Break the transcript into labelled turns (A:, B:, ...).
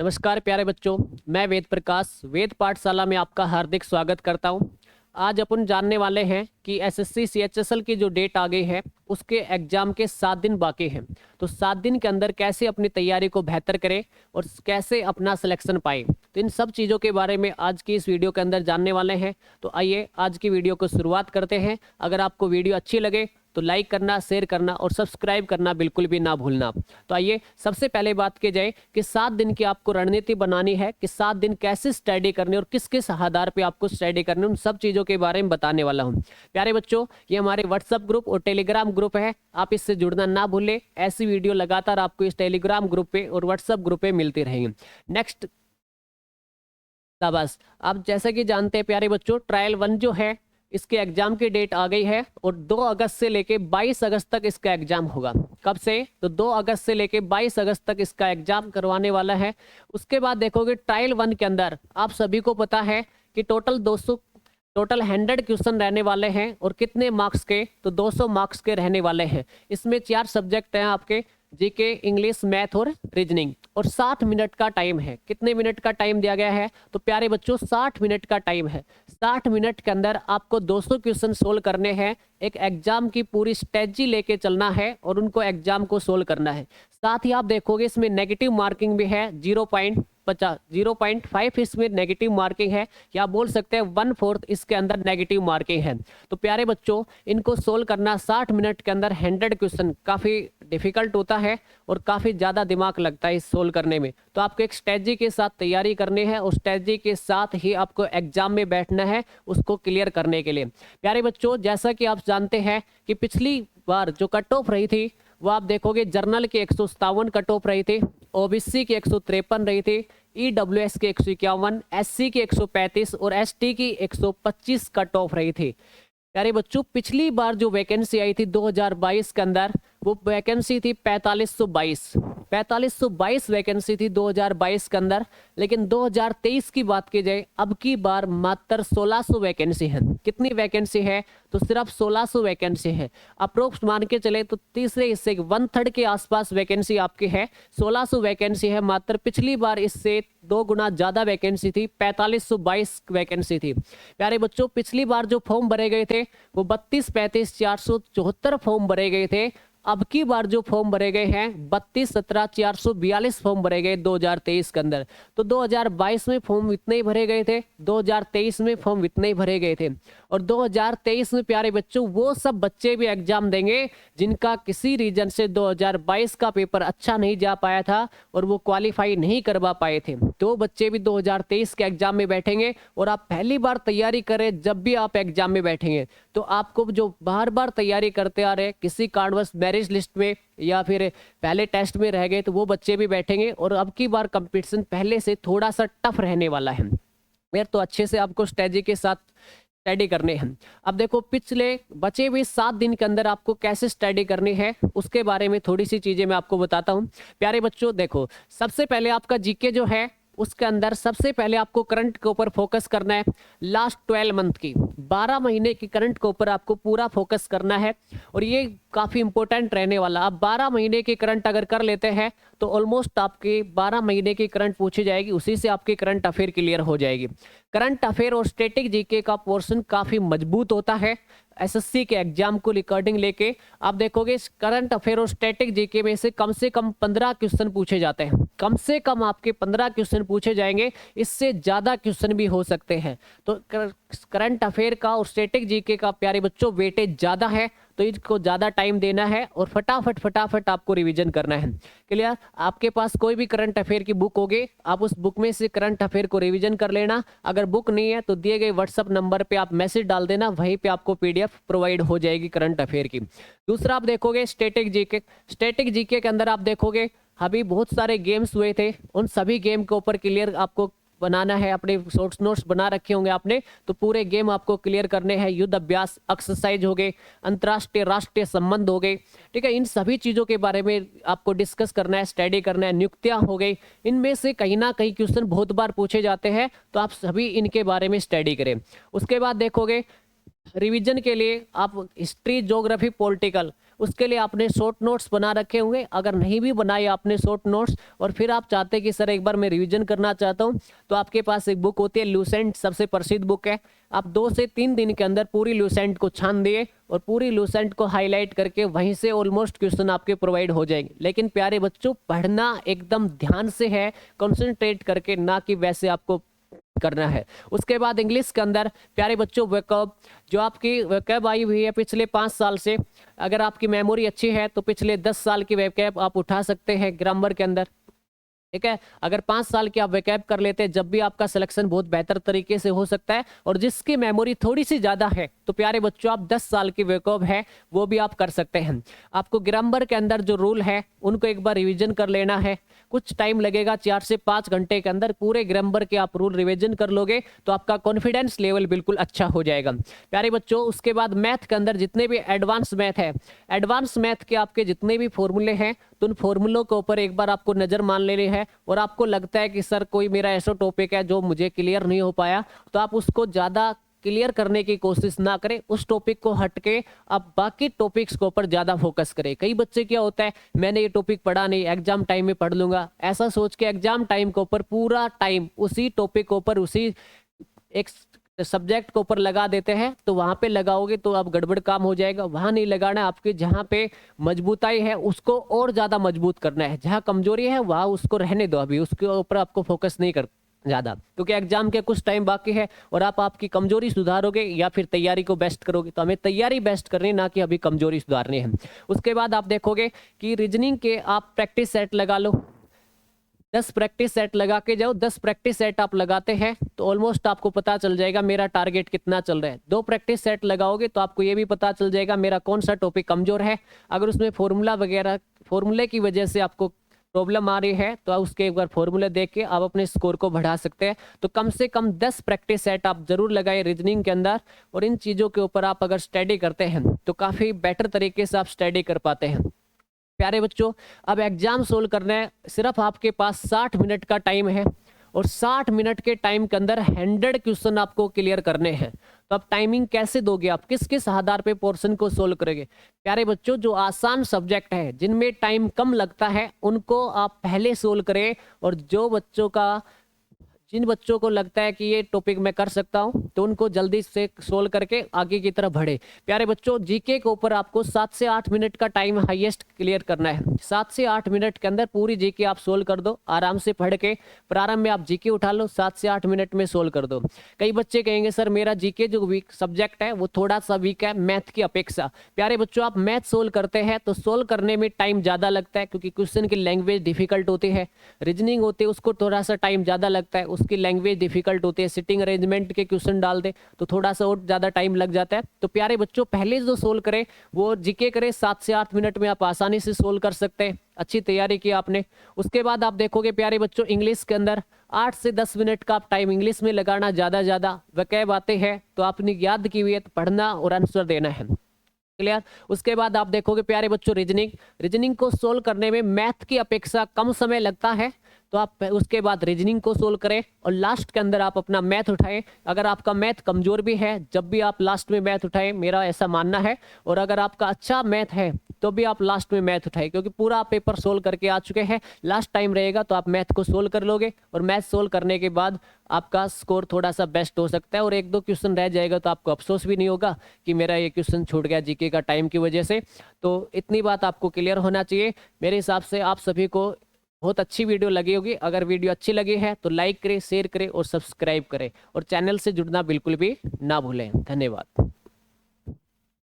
A: नमस्कार प्यारे बच्चों, मैं वेद प्रकाश वेद पाठशाला में आपका हार्दिक स्वागत करता हूं। आज अपन जानने वाले हैं कि एसएससी सीएचएसएल की जो डेट आ गई है उसके एग्जाम के 7 दिन बाकी हैं। तो 7 दिन के अंदर कैसे अपनी तैयारी को बेहतर करें और कैसे अपना सिलेक्शन पाए, तो इन सब चीज़ों के बारे में आज की इस वीडियो के अंदर जानने वाले हैं। तो आइए आज की वीडियो को शुरुआत करते हैं। अगर आपको वीडियो अच्छी लगे तो लाइक करना, शेयर करना और सब्सक्राइब करना बिल्कुल भी ना भूलना। तो आइए सबसे पहले बात की जाए कि 7 दिन की आपको रणनीति बनानी है कि 7 दिन कैसे स्टडी करनी और किस किस आधार पे आपको स्टडी करनी, उन सब चीज़ों के बारे में बताने वाला हूं। प्यारे बच्चों, ये हमारे व्हाट्सएप ग्रुप और टेलीग्राम ग्रुप है, आप इससे जुड़ना ना भूलें। ऐसी वीडियो लगातार आपको इस टेलीग्राम ग्रुप पे और व्हाट्सएप ग्रुप पे मिलती रहेंगी। नेक्स्ट बस आप जैसा कि जानते हैं प्यारे बच्चों, ट्रायल 1 जो है इसके एग्जाम की डेट आ गई है और 2 अगस्त से लेके 22 अगस्त तक इसका एग्जाम होगा। कब से? तो 2 अगस्त से लेके 22 अगस्त तक इसका एग्जाम करवाने वाला है। उसके बाद देखोगे ट्रायल 1 के अंदर आप सभी को पता है कि टोटल 100 क्वेश्चन रहने वाले हैं और कितने मार्क्स के? तो 200 मार्क्स के रहने वाले हैं। इसमें 4 सब्जेक्ट हैं आपके, जीके, इंग्लिश, मैथ और रीजनिंग, और 60 मिनट का टाइम है। कितने मिनट का टाइम दिया गया है? तो प्यारे बच्चों 60 मिनट का टाइम है। 60 मिनट के अंदर आपको 200 क्वेश्चन सोल्व करने हैं। एक एग्जाम की पूरी स्ट्रेटजी लेके चलना है और उनको एग्जाम को सोल्व करना है। साथ ही आप देखोगे इसमें नेगेटिव मार्किंग भी है 0.5 इसमें नेगेटिव मार्किंग है, या बोल सकते हैं 1/4 इसके अंदर नेगेटिव मार्किंग है। तो प्यारे बच्चों इनको सोल्व करना 60 मिनट के अंदर 100 क्वेश्चन काफ़ी डिफिकल्ट होता है और काफ़ी ज़्यादा दिमाग लगता है इस सोल्व करने में। तो आपको एक स्ट्रेटजी के साथ तैयारी करनी है और स्ट्रेटजी के साथ ही आपको एग्जाम में बैठना है उसको क्लियर करने के लिए। प्यारे बच्चों, जैसा कि आप जानते हैं कि पिछली बार जो कट ऑफ रही थी वो आप देखोगे जर्नल की 157 कट ऑफ रही थी, ओबीसी की 153 रही थी, ईडब्ल्यूएस की 151, एससी की 135 और एसटी की 125 कट ऑफ रही थी। प्यारे बच्चों, पिछली बार जो वैकेंसी आई थी 2022 के अंदर वो वैकेंसी थी 4522 वैकेंसी थी 2022 के अंदर। लेकिन 2023 की बात की जाए अब की बार मात्र 1600 वैकेंसी है। कितनी वैकेंसी है? तो सिर्फ 1600 वैकेंसी है। अप्रोक्स मान के चले तो तीसरे हिस्से 1/3 के आसपास वैकेंसी आपकी है। 1600 वैकेंसी है मात्र। पिछली बार इससे 2 गुना ज्यादा वैकेंसी थी, 4522 वैकेंसी थी। प्यारे बच्चों, पिछली बार जो फॉर्म भरे गए थे वो 32, 35, 474 फॉर्म भरे गए थे। अब की बार जो फॉर्म भरे गए हैं 32, 17, 442 फॉर्म भरे गए 2023 के अंदर। तो 2022 में फॉर्म इतने ही भरे गए थे, 2023 में फॉर्म इतने ही भरे गए थे। और 2023 में प्यारे बच्चों वो सब बच्चे भी एग्जाम देंगे जिनका किसी रीजन से 2022 का पेपर अच्छा नहीं जा पाया था और वो क्वालिफाई नहीं करवा पाए थे। तो बच्चे भी 2023 के एग्जाम में बैठेंगे। और आप पहली बार तैयारी करें, जब भी आप एग्जाम में बैठेंगे तो आपको जो बार बार तैयारी करते आ रहे, किसी कारणवश मेरिट लिस्ट में या फिर पहले टेस्ट में रह गए, तो वो बच्चे भी बैठेंगे। और अब की बार कंपटीशन पहले से थोड़ा सा टफ रहने वाला है यार, तो अच्छे से आपको स्ट्रेटजी के साथ स्टडी करने हैं। अब देखो पिछले बचे हुए 7 दिन के अंदर आपको कैसे स्टडी करनी है उसके बारे में थोड़ी सी चीजें मैं आपको बताता हूं। प्यारे बच्चों देखो, सबसे पहले आपका जीके जो है उसके अंदर सबसे पहले आपको करंट के ऊपर फोकस करना है। लास्ट 12 मंथ की 12 महीने की करंट के ऊपर आपको पूरा फोकस करना है और ये काफ़ी इंपॉर्टेंट रहने वाला। आप 12 महीने की करंट अगर कर लेते हैं तो ऑलमोस्ट आपकी 12 महीने की करंट पूछी जाएगी, उसी से आपकी करंट अफेयर क्लियर हो जाएगी। करंट अफेयर और स्टैटिक जीके का पोर्शन काफ़ी मजबूत होता है। एसएससी के एग्जाम को रिकॉर्डिंग लेके आप देखोगे करंट अफेयर और स्टैटिक जीके में से कम 15 क्वेश्चन पूछे जाते हैं। कम से कम आपके 15 क्वेश्चन पूछे जाएंगे, इससे ज़्यादा क्वेश्चन भी हो सकते हैं। तो करंट अफेयर का और स्टैटिक जीके का प्यारे बच्चों वेटेज ज़्यादा है, तो इसको ज़्यादा टाइम देना है और फटाफट आपको रिवीजन करना है। क्लियर? आपके पास कोई भी करंट अफेयर की बुक होगी, आप उस बुक में से करंट अफेयर को रिवीजन कर लेना। अगर बुक नहीं है तो दिए गए व्हाट्सअप नंबर पे आप मैसेज डाल देना, वहीं पे आपको पीडीएफ प्रोवाइड हो जाएगी करंट अफेयर की। दूसरा आप देखोगे स्टैटिक जीके के अंदर आप देखोगे अभी बहुत सारे गेम्स हुए थे, उन सभी गेम के ऊपर क्लियर आपको बनाना है। अपने शॉर्ट्स नोट्स बना रखे होंगे आपने, तो पूरे गेम आपको क्लियर करने हैं। युद्ध अभ्यास, एक्सरसाइज हो गए, अंतर्राष्ट्रीय राष्ट्रीय संबंध हो गए, ठीक है, इन सभी चीज़ों के बारे में आपको डिस्कस करना है, स्टडी करना है। नियुक्तियां हो गई, इनमें से कहीं ना कहीं क्वेश्चन बहुत बार पूछे जाते हैं, तो आप सभी इनके बारे में स्टडी करें। उसके बाद देखोगे रिवीजन के लिए आप हिस्ट्री, ज्योग्राफी, पॉलिटिकल उसके लिए आपने शॉर्ट नोट्स बना रखे होंगे। अगर नहीं भी बनाए आपने शॉर्ट नोट्स और फिर आप चाहते हैं कि सर एक बार मैं रिवीजन करना चाहता हूँ, तो आपके पास एक बुक होती है लूसेंट, सबसे प्रसिद्ध बुक है। आप 2 से 3 दिन के अंदर पूरी लूसेंट को छान दिए और पूरी लूसेंट को हाईलाइट करके वहीं से ऑलमोस्ट क्वेश्चन आपके प्रोवाइड हो जाएंगे। लेकिन प्यारे बच्चों, पढ़ना एकदम ध्यान से है, कंसंट्रेट करके, ना कि वैसे आपको करना है। उसके बाद इंग्लिश के अंदर प्यारे बच्चों वोकैब, जो आपकी वोकैब आई हुई है पिछले 5 साल से, अगर आपकी मेमोरी अच्छी है तो पिछले 10 साल की वोकैब आप उठा सकते हैं ग्रामर के अंदर। ठीक है, अगर 5 साल की आप वोकैब कर लेते हैं, जब भी आपका सिलेक्शन बहुत बेहतर तरीके से हो सकता है। और जिसकी मेमोरी थोड़ी सी ज़्यादा है तो प्यारे बच्चों आप 10 साल की वोकैब है वो भी आप कर सकते हैं। आपको ग्रामर के अंदर जो रूल है उनको एक बार रिवीजन कर लेना है। कुछ टाइम लगेगा, 4 से 5 घंटे के अंदर पूरे ग्रामर के आप रूल रिवीजन कर लोगे तो आपका कॉन्फिडेंस लेवल बिल्कुल अच्छा हो जाएगा प्यारे बच्चों। उसके बाद मैथ के अंदर जितने भी एडवांस मैथ है, एडवांस मैथ के आपके जितने भी फॉर्मूले हैं, तो उन फॉर्मूलों के ऊपर एक बार आपको नज़र मान लेनी है। और आपको लगता है कि सर कोई मेरा ऐसा टॉपिक है जो मुझे क्लियर नहीं हो पाया, तो आप उसको ज़्यादा क्लियर करने की कोशिश ना करें, उस टॉपिक को हटके आप बाकी टॉपिक्स के ऊपर ज़्यादा फोकस करें। कई बच्चे क्या होता है, मैंने ये टॉपिक पढ़ा नहीं, एग्जाम टाइम में पढ़ लूंगा, ऐसा सोच के एग्जाम टाइम के ऊपर पूरा टाइम उसी टॉपिक के ऊपर, उसी एक सब्जेक्ट के ऊपर लगा देते हैं। तो वहां पे लगाओगे तो अब गड़बड़ काम हो जाएगा। वहां नहीं लगाना, आपके जहां पे मजबूताई है उसको और ज्यादा मजबूत करना है, जहां कमजोरी है वहां उसको रहने दो, अभी उसके ऊपर आपको फोकस नहीं कर ज़्यादा, क्योंकि एग्जाम के कुछ टाइम बाकी है और आप आपकी कमजोरी सुधारोगे या फिर तैयारी को बेस्ट करोगे। तो हमें तैयारी बेस्ट करनी है, ना कि अभी कमजोरी सुधारनी है। उसके बाद आप देखोगे कि रीजनिंग के आप प्रैक्टिस सेट लगा लो, 10 प्रैक्टिस सेट लगा के जाओ। 10 प्रैक्टिस सेट आप लगाते हैं तो ऑलमोस्ट आपको पता चल जाएगा मेरा टारगेट कितना चल रहा है। 2 प्रैक्टिस सेट लगाओगे तो आपको ये भी पता चल जाएगा मेरा कौन सा टॉपिक कमजोर है। अगर उसमें फॉर्मूला वगैरह, फॉर्मूले की वजह से आपको प्रॉब्लम आ रही है तो उसके एक बार फॉर्मूले देख के आप अपने स्कोर को बढ़ा सकते हैं। तो कम से कम 10 प्रैक्टिस सेट आप जरूर लगाए रीजनिंग के अंदर, और इन चीज़ों के ऊपर आप अगर स्टडी करते हैं तो काफ़ी बेटर तरीके से आप स्टडी कर पाते हैं प्यारे बच्चों। अब एग्जाम सोल्व करना है, सिर्फ आपके पास 60 मिनट का टाइम है और 60 मिनट के टाइम के अंदर 100 क्वेश्चन आपको क्लियर करने हैं। तो अब टाइमिंग कैसे दोगे, आप किस किस आधार पे पोर्शन को सोल्व करोगे प्यारे बच्चों। जो आसान सब्जेक्ट है जिनमें टाइम कम लगता है उनको आप पहले सोल्व करें, और जिन बच्चों को लगता है कि ये टॉपिक मैं कर सकता हूं तो उनको जल्दी से सोल्व करके आगे की तरफ बढ़े। प्यारे बच्चों, जीके के ऊपर आपको 7 से 8 मिनट का टाइम हाईएस्ट क्लियर करना है। 7 से 8 मिनट के अंदर पूरी जीके आप सोल्व कर दो, आराम से पढ़ के प्रारंभ में आप जीके उठा लो, 7 से 8 मिनट में सोल्व कर दो। कई बच्चे कहेंगे सर मेरा जीके जो वीक सब्जेक्ट है वो थोड़ा सा वीक है मैथ की अपेक्षा। प्यारे बच्चों, आप मैथ सोल्व करते हैं तो सोल्व करने में टाइम ज़्यादा लगता है, क्योंकि क्वेश्चन की लैंग्वेज डिफिकल्ट होती है। रीजनिंग होती है उसको थोड़ा सा टाइम ज़्यादा लगता है, उसकी लैंग्वेज डिफिकल्ट होती है। सिटिंग अरेंजमेंट के क्वेश्चन डाल दे तो थोड़ा सा और ज़्यादा टाइम लग जाता है। तो प्यारे बच्चों, पहले जो सोल्व करें वो जीके करें, 7 से 8 मिनट में आप आसानी से सोल्व कर सकते हैं। अच्छी तैयारी की आपने। उसके बाद आप देखोगे प्यारे बच्चों, इंग्लिश के अंदर 8 से 10 मिनट का आप टाइम इंग्लिश में लगाना, ज़्यादा वकैब आते हैं तो आपने याद की हुई है तो पढ़ना और आंसर देना है। क्लियर। उसके बाद आप देखोगे प्यारे बच्चों, रीजनिंग को सोल्व करने में मैथ की अपेक्षा कम समय लगता है, तो आप उसके बाद रीजनिंग को सोल्व करें और लास्ट के अंदर आप अपना मैथ उठाएं। अगर आपका मैथ कमजोर भी है, जब भी आप लास्ट में मैथ उठाएं, मेरा ऐसा मानना है। और अगर आपका अच्छा मैथ है तो भी आप लास्ट में मैथ उठाएं, क्योंकि पूरा पेपर सोल्व करके आ चुके हैं, लास्ट टाइम रहेगा तो आप मैथ को सोल्व कर लोगे। और मैथ सोल्व करने के बाद आपका स्कोर थोड़ा सा बेस्ट हो सकता है, और 1-2 क्वेश्चन रह जाएगा तो आपको अफसोस भी नहीं होगा कि मेरा ये क्वेश्चन छूट गया जीके का टाइम की वजह से। तो इतनी बात आपको क्लियर होना चाहिए। मेरे हिसाब से आप सभी को बहुत अच्छी वीडियो लगी होगी। अगर वीडियो अच्छी लगी है तो लाइक करें, शेयर करें और सब्सक्राइब करें, और चैनल से जुड़ना बिल्कुल भी ना भूलें। धन्यवाद।